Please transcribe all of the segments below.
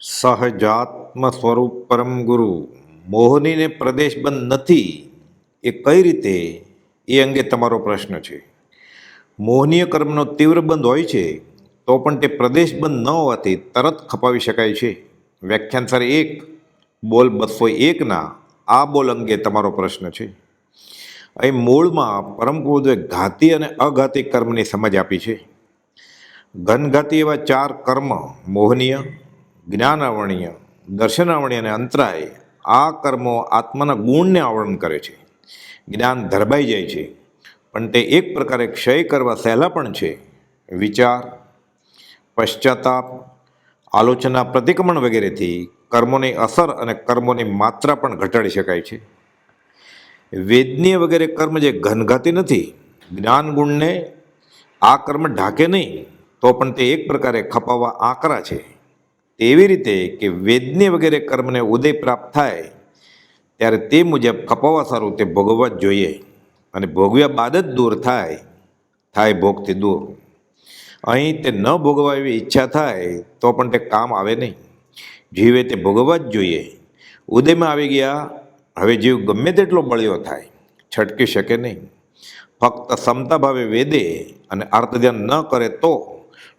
સહજાત્મ સ્વરૂપ પરમ ગુરુ મોહનીને પ્રદેશબંધ નથી એ કઈ રીતે, એ અંગે તમારો પ્રશ્ન છે. મોહનીય કર્મનો તીવ્ર બંધ હોય છે તો પણ તે પ્રદેશબંધ ન હોવાથી તરત ખપાવી શકાય છે. વ્યાખ્યાન સર 1 બોલ 201ના આ બોલ અંગે તમારો પ્રશ્ન છે. અહીં મૂળમાં પરમ ગુરુએ ઘાતી અને અઘાતી કર્મની સમજ આપી છે. ઘનઘાતી એવા 4 કર્મ મોહનીય, જ્ઞાનાવરણીય, દર્શનાવરણીય અને અંતરાય, આ કર્મો આત્માના ગુણને આવરણ કરે છે. જ્ઞાન ધરબાઈ જાય છે, પણ તે એક પ્રકારે ક્ષય કરવા સહેલા પણ છે. વિચાર, પશ્ચાતાપ, આલોચના, પ્રતિક્રમણ વગેરેથી કર્મોની અસર અને કર્મોની માત્રા પણ ઘટાડી શકાય છે. વેદનીય વગેરે કર્મ જે ઘનઘાતી નથી, જ્ઞાન ગુણને આ કર્મ ઢાકે નહીં, તો પણ તે એક પ્રકારે ખપાવવા આકરા છે. તેવી રીતે કે વેદનીય વગેરે કર્મને ઉદય પ્રાપ્ત થાય ત્યારે તે મુજબ ખપાવવા સારું તે ભોગવવા જ જોઈએ, અને ભોગવ્યા બાદ જ દૂર થાય ભોગથી દૂર. અહીં તે ન ભોગવવા એવી ઈચ્છા થાય તો પણ તે કામ આવે નહીં. જીવે તે ભોગવવા જ જોઈએ. ઉદયમાં આવી ગયા, હવે જીવ ગમે તેટલો બળ્યો થાય, છટકી શકે નહીં. ફક્ત ક્ષમતા ભાવે વેદે અને અર્થ ધ્યાન ન કરે તો,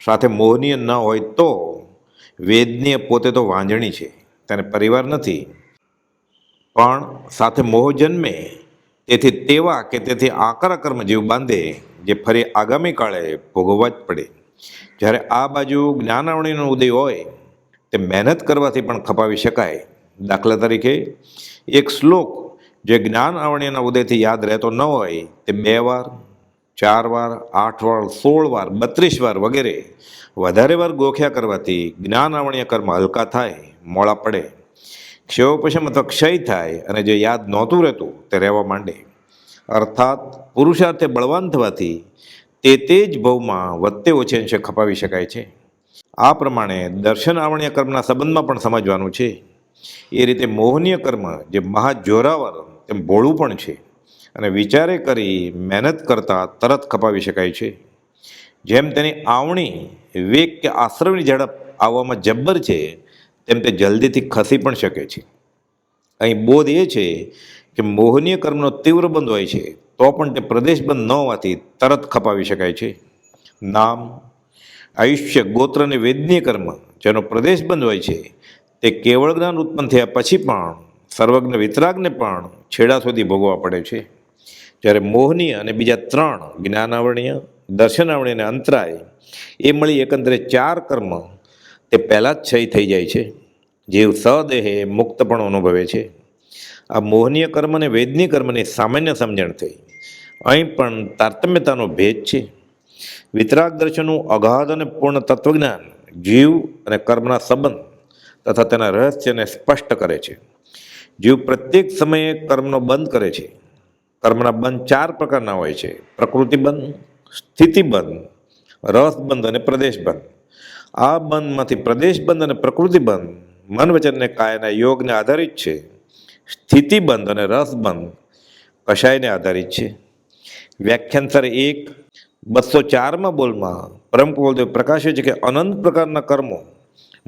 સાથે મોહનીય ન હોય તો, વેદનીય પોતે તો વાંજણી છે, તેને પરિવાર નથી, પણ સાથે મોહ જન્મે, તેથી તેવા કે તેથી આકરા કર્મ જીવ બાંધે, જે ફરી આગામી કાળે ભોગવવા જ પડે. જ્યારે આ બાજુ જ્ઞાનાવરણીનો ઉદય હોય તે મહેનત કરવાથી પણ ખપાવી શકાય. દાખલા તરીકે એક શ્લોક જે જ્ઞાન આવરણીના ઉદયથી યાદ રહેતો ન હોય તે 2 વાર, 4 વાર, 8 વાર, 16 વાર, 32 વાર વગેરે વધારે વાર ગોખ્યા કરવાથી જ્ઞાન આવરણીય કર્મ હલકા થાય, મોડા પડે, ક્ષયોપશમ અથવા ક્ષય થાય, અને જે યાદ નહોતું રહેતું તે રહેવા માંડે. અર્થાત પુરુષાર્થે બળવાન થવાથી તે જ ભવમાં વધતે ઓછે અંશે ખપાવી શકાય છે. આ પ્રમાણે દર્શન આવરણીય કર્મના સંબંધમાં પણ સમજવાનું છે. એ રીતે મોહનીય કર્મ જે મહાજોરાવર તેમ ભોળું પણ છે, અને વિચારે કરી મહેનત કરતાં તરત ખપાવી શકાય છે. જેમ તેની આવણી વેગ કે આશ્રવની ઝડપ આવવામાં જબ્બર છે, તેમ તે જલ્દીથી ખસી પણ શકે છે. અહીં બોધ એ છે કે મોહનીય કર્મનો તીવ્ર બંધ હોય છે તો પણ તે પ્રદેશબંધ ન હોવાથી તરત ખપાવી શકાય છે. નામ, આયુષ્ય, ગોત્ર અને વેદનીય કર્મ જેનો પ્રદેશબંધ હોય છે તે કેવળ જ્ઞાન ઉત્પન્ન થયા પછી પણ સર્વજ્ઞ વિતરાગને પણ છેડા સુધી ભોગવવા પડે છે. જ્યારે મોહનીય અને બીજા 3 જ્ઞાનાવરણીય, દર્શનાવરણીય અને અંતરાય, એ મળી એકંદરે 4 કર્મ તે પહેલાં જ ક્ષય થઈ જાય છે. જીવ સદેહે મુક્તપણો અનુભવે છે. આ મોહનીય કર્મ અને વેદનીય કર્મની સામાન્ય સમજણ થઈ. અહીં પણ તારતમ્યતાનો ભેદ છે. વિતરાગ દર્શનનું અગાધ અને પૂર્ણ તત્વજ્ઞાન જીવ અને કર્મના સંબંધ તથા તેના રહસ્યને સ્પષ્ટ કરે છે. જીવ પ્રત્યેક સમયે કર્મનો બંધ કરે છે. કર્મના બંધ 4 પ્રકારના હોય છે: પ્રકૃતિબંધ, સ્થિતિબંધ, રસબંધ અને પ્રદેશબંધ. આ બંધમાંથી પ્રદેશબંધ અને પ્રકૃતિબંધ મન વચન અને કાયના યોગને આધારિત છે. સ્થિતિબંધ અને રસબંધ કષાયને આધારિત છે. વ્યાખ્યાન સર 1 204માં બોલમાં પરમ કુવલદેવ પ્રકાશે છે કે અનંત પ્રકારના કર્મો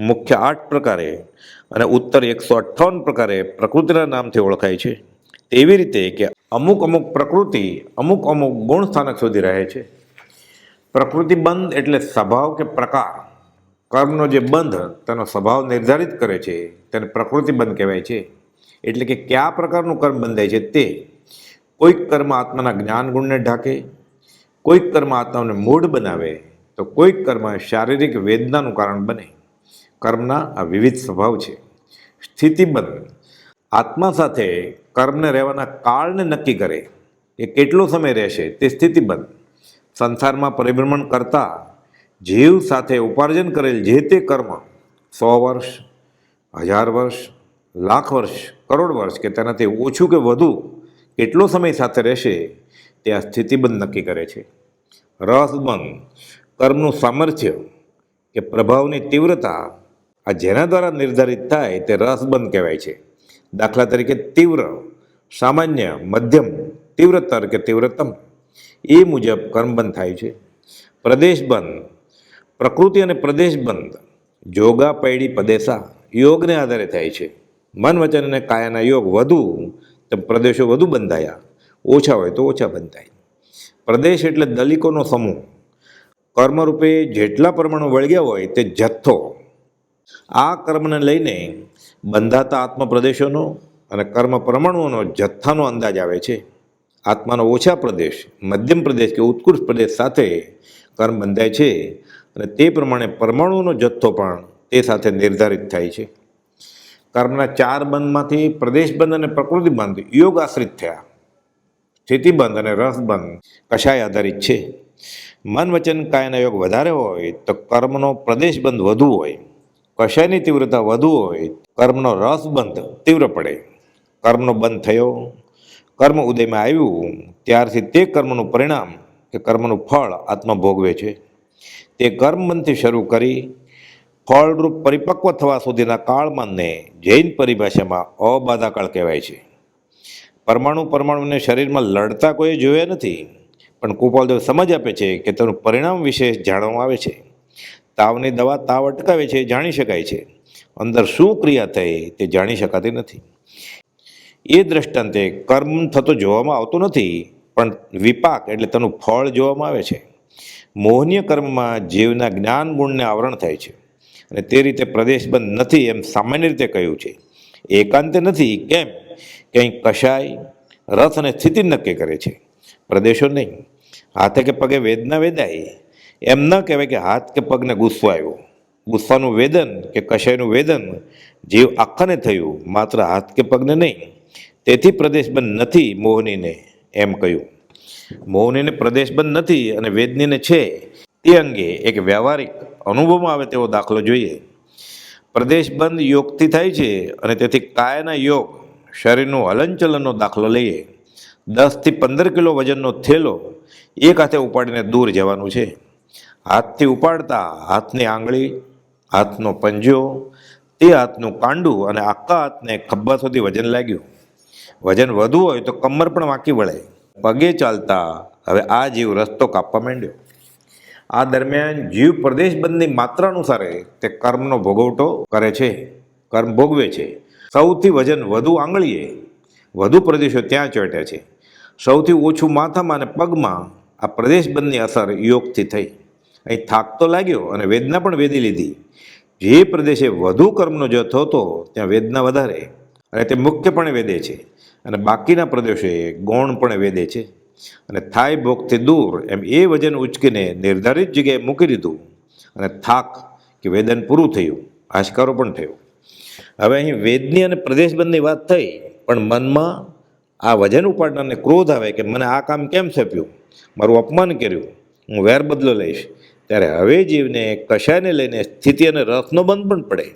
મુખ્ય 8 પ્રકારે અને ઉત્તર 158 પ્રકારે પ્રકૃતિના નામથી ઓળખાય છે. તેવી રીતે કે અમુક પ્રકૃતિ અમુક ગુણ સ્થાનક સુધી રહે છે. પ્રકૃતિબંધ એટલે સ્વભાવ કે પ્રકાર. કર્મનો જે બંધ તેનો સ્વભાવ નિર્ધારિત કરે છે તેને પ્રકૃતિબંધ કહેવાય છે. એટલે કે કયા પ્રકારનું કર્મ બંધાય છે તે. કોઈક કર્મ આત્માના જ્ઞાન ગુણને ઢાકે, કોઈક કર્મ આત્માને મૂઢ બનાવે, તો કોઈક કર્મ શારીરિક વેદનાનું કારણ બને. કર્મના આ વિવિધ સ્વભાવ છે. સ્થિતિબંધ આત્મા સાથે કર્મને રહેવાના કાળને નક્કી કરે કે કેટલો સમય રહેશે તે સ્થિતિબંધ. સંસારમાં પરિભ્રમણ કરતા જીવ સાથે ઉપાર્જન કરેલ જે તે કર્મ 100 વર્ષ, 1000 વર્ષ, લાખ વર્ષ, કરોડ વર્ષ કે તેનાથી ઓછું કે વધુ કેટલો સમય સાથે રહેશે તે આ સ્થિતિબંધ નક્કી કરે છે. રસબંધ કર્મનું સામર્થ્ય કે પ્રભાવની તીવ્રતા આ જેના દ્વારા નિર્ધારિત થાય તે રસબંધ કહેવાય છે. દાખલા તરીકે તીવ્ર, સામાન્ય, મધ્યમ, તીવ્રતર કે તીવ્રતમ, એ મુજબ કર્મબંધ થાય છે. પ્રદેશબંધ પ્રકૃતિ અને પ્રદેશબંધ જોગા પૈડી પદેશા યોગને આધારે થાય છે. મન વચન અને કાયાના યોગ વધુ તેમ પ્રદેશો વધુ બંધાયા, ઓછા હોય તો ઓછા બંધાય. પ્રદેશ એટલે દલિકોનો સમૂહ. કર્મરૂપે જેટલા પરમાણુ વળગ્યા હોય તે જથ્થો. આ કર્મને લઈને બંધાતા આત્મપ્રદેશોનો અને કર્મ પરમાણુઓનો જથ્થાનો અંદાજ આવે છે. આત્માનો ઓછા પ્રદેશ, મધ્યમ પ્રદેશ કે ઉત્કૃષ્ટ પ્રદેશ સાથે કર્મ બંધાય છે અને તે પ્રમાણે પરમાણુઓનો જથ્થો પણ તે સાથે નિર્ધારિત થાય છે. કર્મના 4 બંધમાંથી પ્રદેશબંધ અને પ્રકૃતિબંધ યોગ આશ્રિત થયા. સ્થિતિબંધ અને રસબંધ કશાય આધારિત છે. મન વચન કાયના યોગ વધારે હોય તો કર્મનો પ્રદેશબંધ વધુ હોય, કશાયની તીવ્રતા વધુ હોય, કર્મનો રસબંધ તીવ્ર પડે. કર્મનો બંધ થયો, કર્મ ઉદયમાં આવ્યું ત્યારથી તે કર્મનું પરિણામ કે કર્મનું ફળ આત્મા ભોગવે છે. તે કર્મબંધથી શરૂ કરી ફળરૂપ પરિપક્વ થવા સુધીના કાળમાંને જૈન પરિભાષામાં અબાધાકાળ કહેવાય છે. પરમાણુને શરીરમાં લડતા કોઈ જોયા નથી, પણ કુપાલદેવ સમજ આપે છે કે તેનું પરિણામ વિશે જાણવામાં આવે છે. તાવની દવા તાવ અટકાવે છે એ જાણી શકાય છે, અંદર શું ક્રિયા થઈ તે જાણી શકાતી નથી. એ દ્રષ્ટાંતે કર્મ થતો જોવામાં આવતો નથી, પણ વિપાક એટલે તેનું ફળ જોવામાં આવે છે. મોહનીય કર્મમાં જીવના જ્ઞાન ગુણને આવરણ થાય છે અને તે રીતે પ્રદેશબંધ નથી એમ સામાન્ય રીતે કહ્યું છે. એકાંતે નથી, કેમ? કંઈક કશાય, રસ અને સ્થિતિ નક્કી કરે છે, પ્રદેશો નહીં. હાથે કે પગે વેદના વેદાય એમ ન કહેવાય કે હાથ કે પગને ગુસ્સો આવ્યો. ગુસ્સાનું વેદન કે કશાયનું વેદન જીવ આખાને થયું, માત્ર હાથ કે પગને નહીં. તેથી પ્રદેશબંધ નથી મોહનીને એમ કહ્યું. મોહનીને પ્રદેશબંધ નથી અને વેદનીને છે તે અંગે એક વ્યવહારિક અનુભવમાં આવે તેવો દાખલો જોઈએ. પ્રદેશબંધ યોગથી થાય છે અને તેથી કાયાના યોગ શરીરનું હલનચલનનો દાખલો લઈએ. 10થી 15 કિલો વજનનો થેલો એક હાથે ઉપાડીને દૂર જવાનું છે. હાથથી ઉપાડતા હાથની આંગળી, હાથનો પંજો, તે હાથનું કાંડું અને આખા હાથને ખભા સુધી વજન લાગ્યું. વજન વધુ હોય તો કમર પણ વાંકી વળે. પગે ચાલતા હવે આ જીવ રસ્તો કાપવા માંડ્યો. આ દરમિયાન જીવ પ્રદેશબંધની માત્રા અનુસારે તે કર્મનો ભોગવટો કરે છે, કર્મ ભોગવે છે. સૌથી વજન વધુ આંગળીએ, વધુ પ્રદેશો ત્યાં ચોંટ્યા છે. સૌથી ઓછું માથામાં અને પગમાં આ પ્રદેશબંધની અસર યોગથી થઈ. અહીં થાક તો લાગ્યો અને વેદના પણ વેદી લીધી. જે પ્રદેશે વધુ કર્મનો જથ્થો હતો ત્યાં વેદના વધારે અને તે મુખ્યપણે વેદે છે, અને બાકીના પ્રદેશોએ ગૌણપણે વેદે છે. અને થાય ભોગથી દૂર એમ એ વજન ઉચકીને નિર્ધારિત જગ્યાએ મૂકી દીધું અને થાક કે વેદન પૂરું થયું, આશકારો પણ થયો. હવે અહીં વેદની અને પ્રદેશબંધની વાત થઈ, પણ મનમાં આ વજન ઉપાડનારને ક્રોધ આવે કે મને આ કામ કેમ સોંપ્યું, મારું અપમાન કર્યું, હું વેર બદલો લઈશ. ત્યારે હવે જીવને કશાયને લઈને સ્થિતિ અને રસનો બંધ પણ પડે.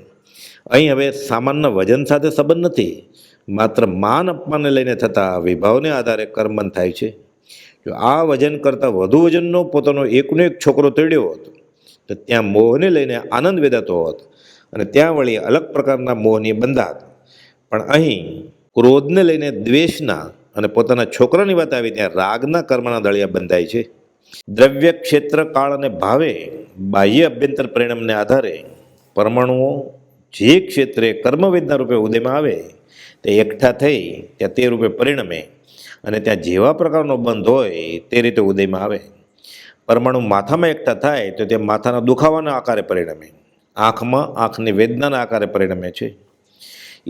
અહીં હવે સામાન્ય વજન સાથે સંબંધ નથી, માત્ર માન અપમાનને લઈને થતા વિભાવને આધારે કર્મબંધ થાય છે. જો આ વજન કરતાં વધુ વજનનો પોતાનો એકનો એક છોકરો તેડ્યો હોત તો ત્યાં મોહને લઈને આનંદ વેદાતો હોત અને ત્યાં વળી અલગ પ્રકારના મોહની બંધાત. પણ અહીં ક્રોધને લઈને દ્વેષના અને પોતાના છોકરાની વાત આવી ત્યાં રાગના કર્મના દળિયા બંધાય છે. દ્રવ્ય, ક્ષેત્ર, કાળ અને ભાવે બાહ્ય અભ્યંતર પરિણામને આધારે પરમાણુઓ જે ક્ષેત્રે કર્મવેદના રૂપે ઉદયમાં આવે તે એકઠા થઈ ત્યાં તે રૂપે પરિણમે અને ત્યાં જેવા પ્રકારનો બંધ હોય તે રીતે ઉદયમાં આવે. પરમાણુ માથામાં એકઠા થાય તો તે માથાના દુખાવાના આકારે પરિણમે, આંખમાં આંખની વેદનાના આકારે પરિણમે છે.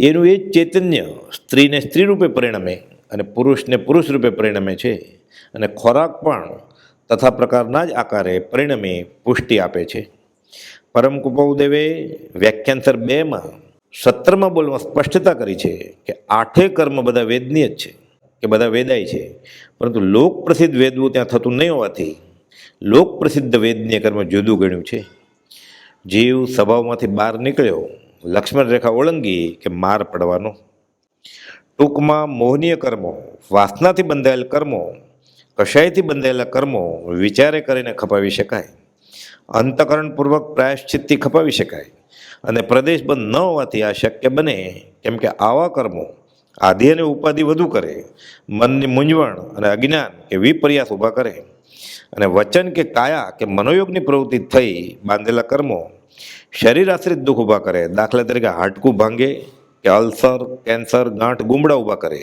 એનું એ જ ચૈતન્ય સ્ત્રીને સ્ત્રી રૂપે પરિણમે અને પુરુષને પુરુષ રૂપે પરિણમે છે. અને ખોરાક પણ તથા પ્રકારના જ આકારે પરિણમે પુષ્ટિ આપે છે. પરમ કુપાલદેવે વ્યાખ્યાનસર 2માં 17માં બોલમાં સ્પષ્ટતા કરી છે કે 8 કર્મ બધા વેદનીય જ છે, કે બધા વેદાય છે, પરંતુ લોક પ્રસિદ્ધ વેદવું ત્યાં થતું નહીં હોવાથી લોક પ્રસિદ્ધ વેદનીય કર્મ જુદું ગણ્યું છે. જીવ સ્વભાવમાંથી બહાર નીકળ્યો, લક્ષ્મણ રેખા ઓળંગી કે માર પડવાનો. ટૂંકમાં મોહનીય કર્મો, વાસનાથી બંધાયેલ કર્મો, કશાયથી બંધાયેલા કર્મો વિચારે કરીને ખપાવી શકાય, અંતકરણપૂર્વક પ્રાયશ્ચિતથી ખપાવી શકાય, અને પ્રદેશબંધ ન હોવાથી આ શક્ય બને. કેમ કે આવા કર્મો આધિ અને ઉપાધિ વધુ કરે, મનની મૂંઝવણ અને અજ્ઞાન કે વિપર્યાસ ઊભા કરે, અને વચન કે કાયા કે મનોયોગની પ્રવૃત્તિ થઈ બાંધેલા કર્મો શરીર આશ્રિત દુઃખ ઊભા કરે, દાખલા તરીકે હાડકું ભાંગે કે અલ્સર, કેન્સર, ગાંઠ, ગુમડા ઊભા કરે,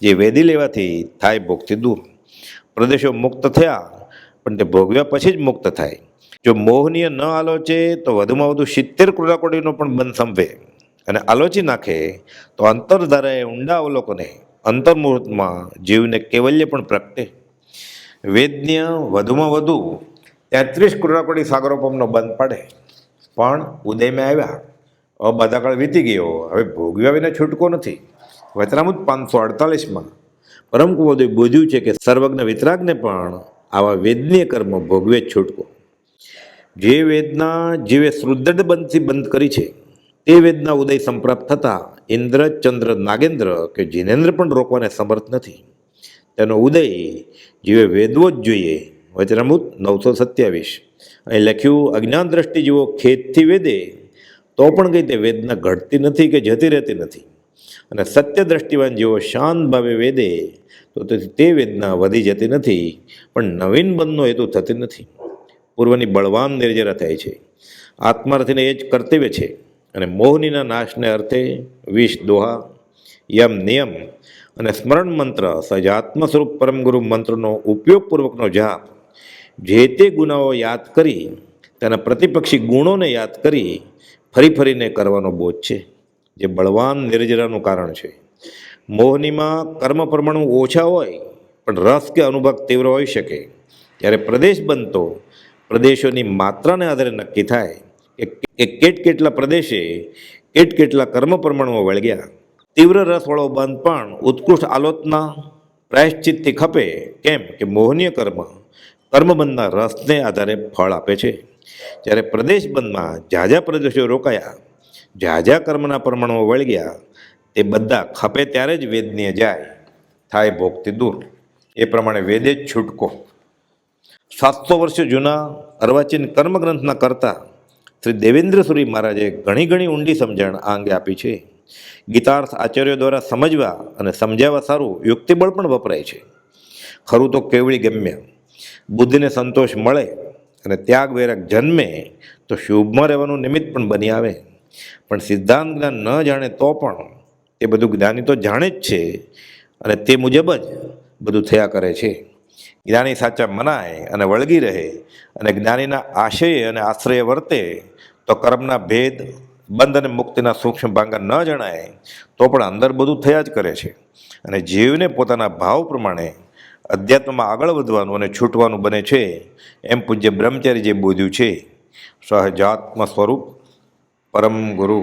જે વેદી લેવાથી થાય ભોગથી દૂર. પ્રદેશો મુક્ત થયા પણ તે ભોગવ્યા પછી જ મુક્ત થાય. જો મોહનીય ન આલોચે તો વધુમાં વધુ 70 ક્રૂરાકોડીનો પણ બંધ સંભવે, અને આલોચી નાખે તો અંતરધારાએ ઊંડા અવલોકને અંતર્મુહૂર્તમાં જીવને કૈવલ્ય પણ પ્રગટે. વેદન્ય વધુમાં વધુ 33 ક્રૂરાકોડી સાગરોપમનો બંધ પાડે, પણ ઉદયમાં આવ્યા. હવે બધા કાળ વીતી ગયો, હવે ભોગવ્યા વિના છૂટકો નથી. વચનામૃત 548માં પરમ કુવોદય બોધ્યું છે કે સર્વજ્ઞ વિતરાગને પણ આવા વેદનીય કર્મ ભોગવે જ છૂટકો. જે વેદના જીવે સુદૃઢ બંધથી બંધ કરી છે તે વેદના ઉદય સંપ્રાપ્ત થતાં ઇન્દ્ર, ચંદ્ર, નાગેન્દ્ર કે જીનેન્દ્ર પણ રોકવાને સમર્થ નથી. તેનો ઉદય જીવે વેદવો જ જોઈએ. વચનામૃત 927. અહીં લખ્યું, અજ્ઞાન દ્રષ્ટિ જેવો ખેદથી વેદે તો પણ કંઈ તે વેદના ઘટતી નથી કે જતી રહેતી નથી, અને સત્ય દ્રષ્ટિવાન જેવો શાંત ભાવે વેદે તો તે વેદના વધી જતી નથી, પણ નવીન બંધનો હેતુ થતી નથી. પૂર્વની બળવાન નિર્જરા થાય છે. આત્માર્થીને એ જ કર્તવ્ય છે, અને મોહનીના નાશને અર્થે 20 દોહા, યમ નિયમ અને સ્મરણ મંત્ર સજાત્મ સ્વરૂપ પરમગુરુ મંત્રનો ઉપયોગપૂર્વકનો જાપ, જે તે ગુનાઓ યાદ કરી તેના પ્રતિપક્ષી ગુણોને યાદ કરી ફરી ફરીને કરવાનો બોધ છે, જે બળવાન નિર્જરાનું કારણ છે. મોહનીમાં કર્મ પરમાણુ ઓછા હોય પણ રસ કે અનુભવ તીવ્ર હોઈ શકે. જ્યારે પ્રદેશ બનતો પ્રદેશોની માત્રાને આધારે નક્કી થાય કે કેટલા પ્રદેશે કેટલા કર્મ પરમાણુઓ વળગ્યા. તીવ્ર રસવાળો બંધ પણ ઉત્કૃષ્ટ આલોચના પ્રાયશ્ચિતથી ખપે, કેમ કે મોહનીય કર્મબંધના રસને આધારે ફળ આપે છે. જ્યારે પ્રદેશ બંધમાં ઝાઝા પ્રદેશો રોકાયા, ઝાઝા કર્મના પરમાણુઓ વળગ્યા, તે બધા ખપે ત્યારે જ વેદનીય જાય, થાય ભોગથી દૂર. એ પ્રમાણે વેદે જ છૂટકો. 700 વર્ષો જૂના અર્વાચીન કર્મગ્રંથના કરતા શ્રી દેવેન્દ્ર સુરી મહારાજે ઘણી ઊંડી સમજણ આ અંગે આપી છે. ગીતાર્થ આચાર્યો દ્વારા સમજવા અને સમજાવવા સારું યુક્તિબળ પણ વપરાય છે. ખરું તો કેવળી ગમ્ય, બુદ્ધિને સંતોષ મળે અને ત્યાગ વૈરાગ જન્મે તો શુભમાં રહેવાનું નિમિત્ત પણ બની આવે. પણ સિદ્ધાંત જ્ઞાન ન જાણે તો પણ તે બધું જ્ઞાની તો જાણે જ છે, અને તે મુજબ જ બધું થયા કરે છે. જ્ઞાની સાચા મનાય અને વળગી રહે, અને જ્ઞાનીના આશય અને આશ્રય વર્તે તો કર્મના ભેદ, બંધ અને મુક્તિના સૂક્ષ્મ ભાંગા ન જણાય તો પણ અંદર બધું થયા જ કરે છે. અને જીવને પોતાના ભાવ પ્રમાણે અધ્યાત્મમાં આગળ વધવાનું અને છૂટવાનું બને છે. એમ પૂજ્ય બ્રહ્મચારી જે બોધ્યું છે, સહજાત્મ સ્વરૂપ પરમ ગુરુ